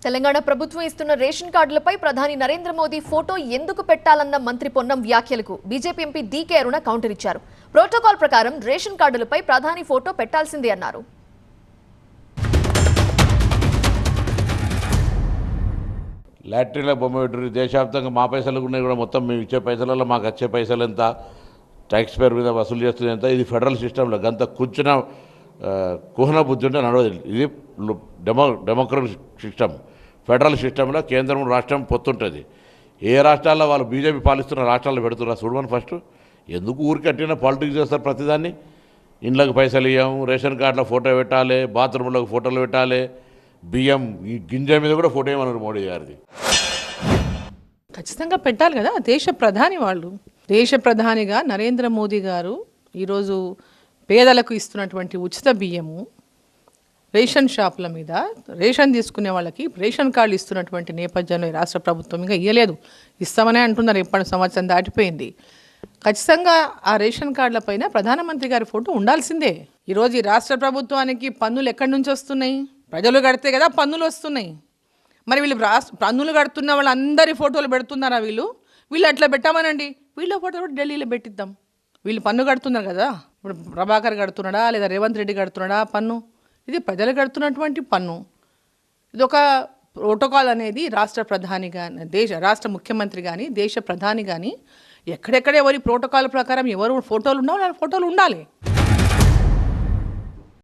తెలంగాణ ప్రభుత్వం ఇస్తున్న రేషన్ కార్డులపై ప్రధాని నరేంద్ర మోదీ ఫోటో ఎందుకు పెట్టాలన్న మంత్రి పొన్నం వ్యాఖ్యలకు బీజేపీ ఎంపీ డీకే అరుణ కౌంటర్ ఇచ్చారు. ప్రోటోకాల్ ప్రకారం రేషన్ కార్డులపై ప్రధాని ఫోటో పెట్టాల్సిందే అన్నారు. లాటరీలో బొమ్మ పెట్టారు. దేశవ్యాప్తంగా మా పైసలు ఉన్నాయి కూడా మొత్తం మేము ఇచ్చే పైసలలో మాకు వచ్చే పైసలు ఎంత, ట్యాక్స్ పేరు మీద వసూలు చేస్తుంది ఎంత. ఇది ఫెడరల్ సిస్టంలో గంత కూర్చున్న కుహన బుద్ధి ఉంటే నడవదు. ఇది డెమోక్రటిక్ సిస్టమ్. ఫెడరల్ సిస్టంలో కేంద్రం రాష్ట్రం పొత్తుంటుంది. ఏ రాష్ట్రాల్లో వాళ్ళు బీజేపీ పాలిస్తున్న రాష్ట్రాల్లో పెడుతున్నారు చూడమని. ఫస్ట్ ఎందుకు ఊరికి అట్టిన పాలిటిక్స్ చేస్తారు ప్రతిదాన్ని. ఇండ్లకు పైసలు ఇవ్వం, రేషన్ కార్డులో ఫోటో పెట్టాలి, బాత్రూంలోకి ఫోటోలు పెట్టాలి, బియ్యం ఈ గింజ మీద కూడా ఫోటో ఏమన్నారు మోడీ గారిది. ఖచ్చితంగా పెట్టాలి కదా. దేశ ప్రధాని వాళ్ళు. దేశ ప్రధానిగా నరేంద్ర మోదీ గారు ఈరోజు పేదలకు ఇస్తున్నటువంటి ఉచిత బియ్యము, రేషన్ షాపుల మీద రేషన్ తీసుకునే వాళ్ళకి రేషన్ కార్డులు ఇస్తున్నటువంటి నేపథ్యంలో ఈ రాష్ట్ర ప్రభుత్వం ఇంకా ఇవ్వలేదు. ఇస్తామనే అంటున్నారు. ఎప్పటి సంవత్సరం దాటిపోయింది. ఖచ్చితంగా ఆ రేషన్ కార్డుల పైన ప్రధానమంత్రి గారి ఫోటో ఉండాల్సిందే. ఈరోజు ఈ రాష్ట్ర ప్రభుత్వానికి పన్నులు ఎక్కడి నుంచి వస్తున్నాయి? ప్రజలు కడితే కదా పన్నులు వస్తున్నాయి. మరి వీళ్ళు పన్నులు కడుతున్న వాళ్ళందరి ఫోటోలు పెడుతున్నారా? వీళ్ళు అట్లా పెట్టామనండి, వీళ్ళ ఫోటో కూడా ఢిల్లీలో పెట్టిద్దాం. వీళ్ళు పన్ను కడుతున్నారు కదా. ఇప్పుడు ప్రభాకర్ కడుతున్నాడా లేదా రేవంత్ రెడ్డి కడుతున్నాడా పన్ను? ఇది ప్రజలు కడుతున్నటువంటి పన్ను. ఇది ఒక ప్రోటోకాల్ అనేది రాష్ట్ర ప్రధాని కానీ రాష్ట్ర ముఖ్యమంత్రి కానీ దేశ ప్రధాని కానీ ఎక్కడెక్కడ ఎవరి ప్రోటోకాల్ ప్రకారం ఎవరు ఫోటోలు ఉన్నారో వాళ్ళ ఫోటోలు ఉండాలి.